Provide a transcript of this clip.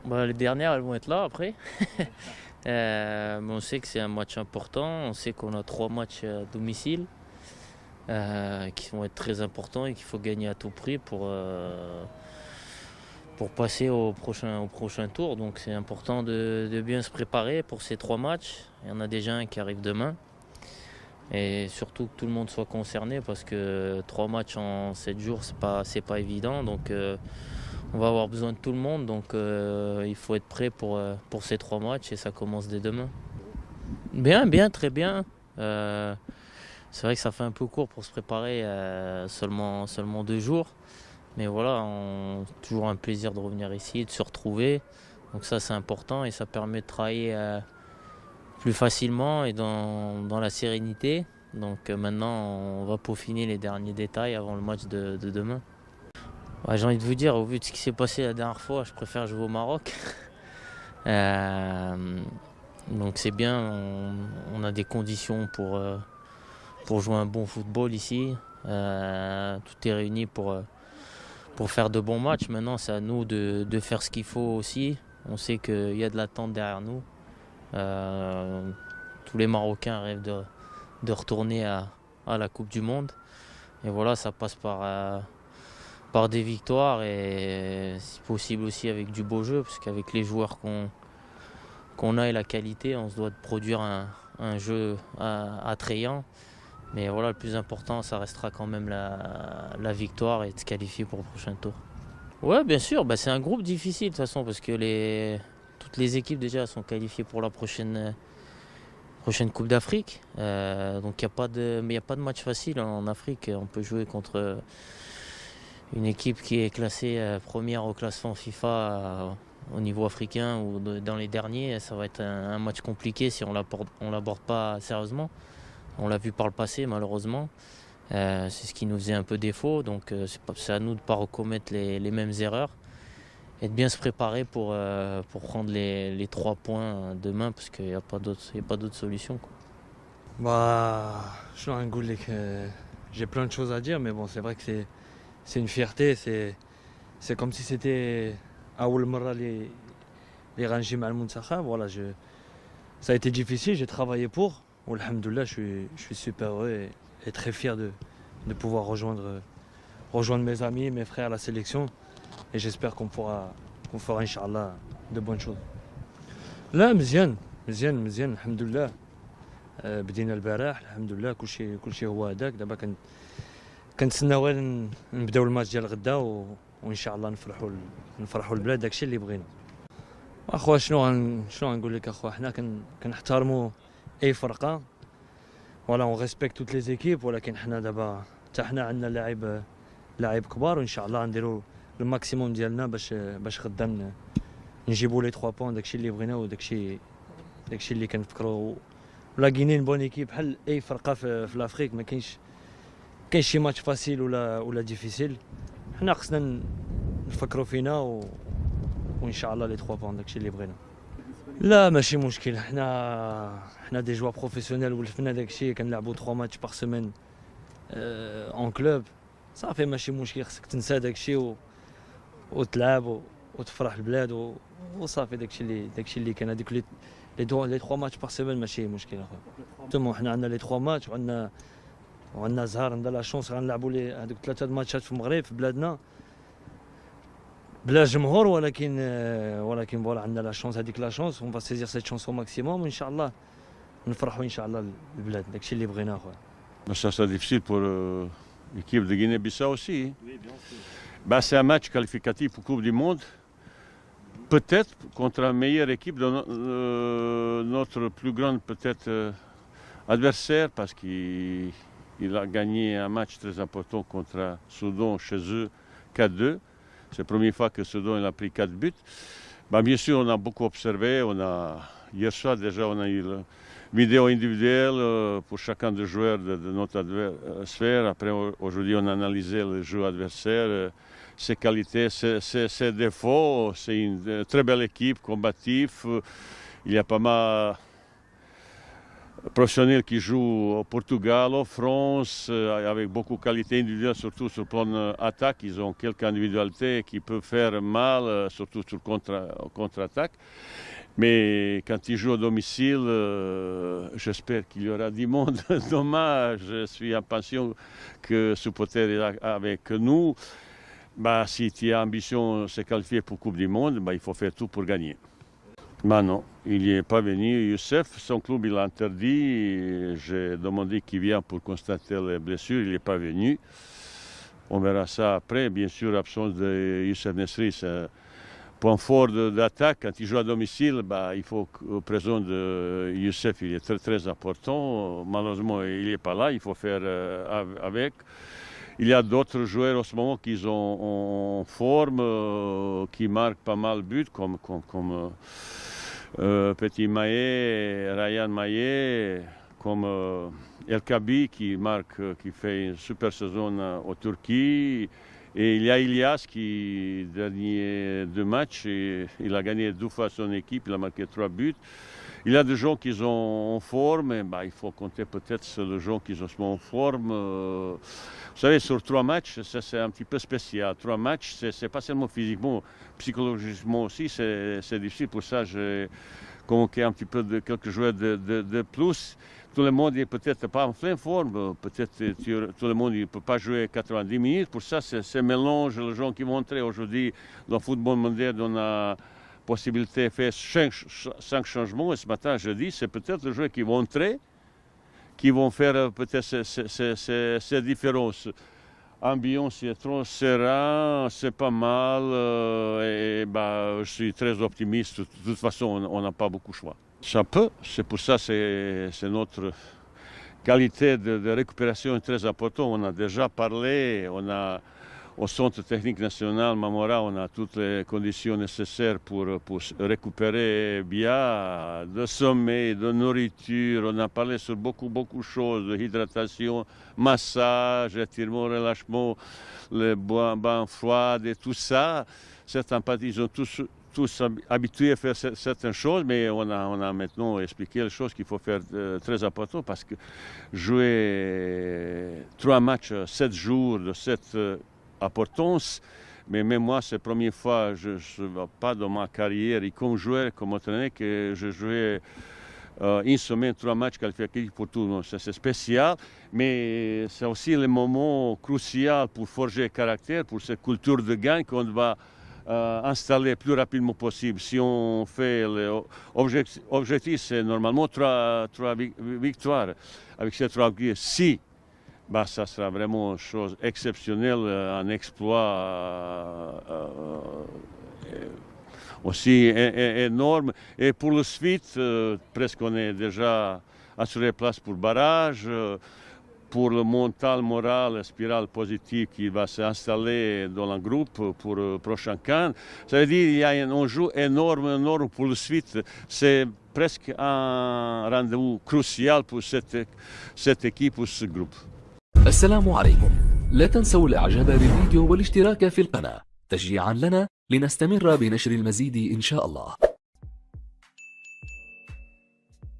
Bah, les dernières, elles vont être là après. Mais on sait que c'est un match important. On sait qu'on a 3 matchs à domicile qui vont être très importants et qu'il faut gagner à tout prix pour passer au prochain tour. Donc c'est important de bien se préparer pour ces 3 matchs. Il y en a déjà un qui arrive demain. Et surtout que tout le monde soit concerné parce que 3 matchs en 7 jours, c'est pas évident. Donc on va avoir besoin de tout le monde. Donc il faut être prêt pour ces 3 matchs et ça commence dès demain. Bien, bien, très bien. Euh, c'est vrai que ça fait un peu court pour se préparer seulement 2 jours. Mais voilà, toujours un plaisir de revenir ici, de se retrouver. Donc ça c'est important et ça permet de travailler plus facilement et dans la sérénité. Donc maintenant on va peaufiner les derniers détails avant le match de demain. Ouais, j'ai envie de vous dire, au vu de ce qui s'est passé la dernière fois, je préfère jouer au Maroc. Euh, donc c'est bien, on a des conditions pour jouer un bon football ici. Tout est réuni pour faire de bons matchs. Maintenant, c'est à nous de faire ce qu'il faut aussi. On sait qu'il y a de l'attente derrière nous. Euh, Tous les Marocains rêvent de retourner à la Coupe du Monde. Et voilà, ça passe par des victoires et si possible aussi avec du beau jeu, parce qu'avec les joueurs qu'on a et la qualité, on se doit de produire un jeu attrayant. Mais voilà, le plus important, ça restera quand même la victoire et de se qualifier pour le prochain tour. Ouais, bien sûr, bah, c'est un groupe difficile de toute façon, parce que toutes les équipes déjà sont qualifiées pour la prochaine Coupe d'Afrique. Donc mais il n'y a pas de match facile en Afrique. On peut jouer contre une équipe qui est classée première au classement FIFA au niveau africain ou dans les derniers. Ça va être un match compliqué si on l'aborde pas sérieusement. On l'a vu par le passé malheureusement. C'est ce qui nous faisait un peu défaut. Donc c'est à nous de ne pas recommettre les mêmes erreurs et de bien se préparer pour prendre les 3 points demain parce qu'il n'y a pas d'autre solution, quoi. Bah, je suis un goulet que j'ai plein de choses à dire, mais bon, c'est vrai que c'est une fierté. C'est comme si c'était أول مرة les غنجي مع المنتخب. Voilà, ça a été difficile, j'ai travaillé pour. Alhamdoulilah, je suis super heureux et très fier de pouvoir rejoindre mes amis, mes frères à la sélection. Et j'espère qu'on fera, Inch'Allah, de bonnes choses. لا مزيان مزيان مزيان الحمد لله. بدينا البارح الحمد لله كلشي هو هذاك. دابا كنتسناو غير نبداو الماتش ديال غدا وان شاء الله نفرحوا البلاد. داكشي اللي بغينا. اخويا شنو غنقول لك اخويا، حنا كنحترموا اي فرقه. فوالا اون ريسبكت توت لي زيكيب، ولكن حنا دابا حتى حنا عندنا لاعب كبار، وان شاء الله غنديروا الماكسيموم ديالنا باش غدا نجيبوا لي 3 بوين. داكشي اللي بغينا وداكشي اللي كنفكروا. ولا غينين بون ايكيب بحال اي فرقه في لافريك. ما كاينش شي ماتش فاسيل ولا ديفيسيل. حنا خصنا نفكروا فينا وان شاء الله لي 3 بوين داكشي اللي بغينا. لا ماشي مشكل، حنا دي جوا بروفيسيونيل ولفنا داكشي. كنلعبوا 3 ماتش باغ سيمين اون كلوب. صافي ماشي مشكل، خصك تنسى داكشي وتلعب وتفرح البلاد وصافي. داكشي اللي كان. هذيك لي 3 ماتش باغ سيمين ماشي مشكل اخويا. حنا عندنا لي 3 ماتش وعندنا زهر. عندنا لا شونس غنلعبوا لي هذوك 3 ماتشات في المغرب في بلادنا بلا جمهور. ولكن فوالا عندنا لا شونس. هذيك لا شونس اون فا سيزير سيت شونس او ماكسيموم وان شاء الله نفرحوا ان شاء الله البلاد. داكشي اللي بغينا اخويا. Ça sera difficile pour l'équipe de Guinée-Bissau aussi. Bah, c'est un match qualificatif pour Coupe du Monde. Peut-être contre la meilleure équipe de notre plus grande peut-être adversaire, parce qu'il a gagné un match très important contre Soudan chez eux 4-2. C'est la première fois que Soudan il a pris 4 buts. Bah, bien sûr, on a beaucoup observé. Hier soir déjà, on a eu la vidéo individuelle pour chacun des joueurs de notre adversaire. Après, aujourd'hui, on a analysé le jeu adversaire, ses qualités, ses défauts. C'est une très belle équipe, combative. Il y a pas mal professionnels qui jouent au Portugal, en France, avec beaucoup de qualité individuelle, surtout sur le plan attaque. Ils ont quelques individualités qui peuvent faire mal, surtout sur contre-attaque. Mais quand ils jouent à domicile, j'espère qu'il y aura du monde. Dommage, je suis impatient que supporter est avec nous. Bah, si tu as ambition de se qualifier pour la Coupe du Monde, bah, il faut faire tout pour gagner. Bah non, il n'y est pas venu. Youssef, son club, il a interdit. J'ai demandé qu'il vienne pour constater les blessures. Il n'est pas venu. On verra ça après. Bien sûr, l'absence de Youssef Nesri, c'est un point fort d'attaque. Quand il joue à domicile, bah, il faut que présent de Youssef, il est très, très important. Malheureusement, il n'est pas là. Il faut faire avec. Il y a d'autres joueurs en ce moment qui sont en forme, qui marquent pas mal de buts, comme Petit Maé, Ryan Maé, comme El Kabi qui fait une super saison en Turquie. Et il y a Ilias qui, dernier 2 matchs, il a gagné 2 fois son équipe, il a marqué 3 buts. Il y a des gens qui sont en forme, et bah, il faut compter peut-être sur les gens qui sont en forme. Vous savez, sur 3 matchs, c'est un petit peu spécial. 3 matchs, c'est pas seulement physiquement, psychologiquement aussi, c'est difficile. Pour ça, j'ai convoqué un petit peu de quelques joueurs de plus. Tout le monde n'est peut-être pas en pleine forme, peut-être tout le monde ne peut pas jouer 90 minutes. Pour ça, c'est mélange, les gens qui vont entrer aujourd'hui dans le football mondial, on a possibilité de faire 5 changements. Et ce matin, je dis, c'est peut-être les joueurs qui vont entrer, qui vont faire peut-être ces différences. Ambiance est trop serein, c'est pas mal. Et bah, je suis très optimiste. De toute façon, on n'a pas beaucoup de choix. Ça peut, c'est pour ça que c'est notre qualité de récupération est très importante. On a déjà parlé, au Centre technique national Mamora, on a toutes les conditions nécessaires pour récupérer bien, de sommeil, de nourriture. On a parlé sur beaucoup de choses, de hydratation, massage, étirement, relâchement, les bains froids et tout ça. Certains partis sont tous habitués à faire certaines choses, mais on a maintenant expliqué les choses qu'il faut faire très important parce que jouer 3 matchs, 7 jours de cette importance, mais même moi, c'est la première fois, je ne vois pas dans ma carrière, et comme joueur, comme entraîneur, que je jouais une semaine, 3 matchs qualificatifs pour tout le monde. C'est spécial, mais c'est aussi le moment crucial pour forger le caractère, pour cette culture de gagne qu'on va installer le plus rapidement possible. Si on fait l'objectif, c'est normalement 3 victoires. Avec ces 3 victoires, si, bah, ça sera vraiment une chose exceptionnelle, un exploit aussi énorme. Et pour le suite, presque on est déjà assuré place pour le barrage. Pour le mental, moral, la spirale positive qui va s'installer dans le groupe pour le prochain CAN. Ça veut dire qu'il y a un enjeu énorme pour la suite. C'est presque un rendez-vous crucial pour cette équipe, pour ce groupe. السلام عليكم. لا تنسوا الاعجاب بالفيديو والاشتراك في القناة تشجيعا لنا لنستمر بنشر المزيد إن شاء الله.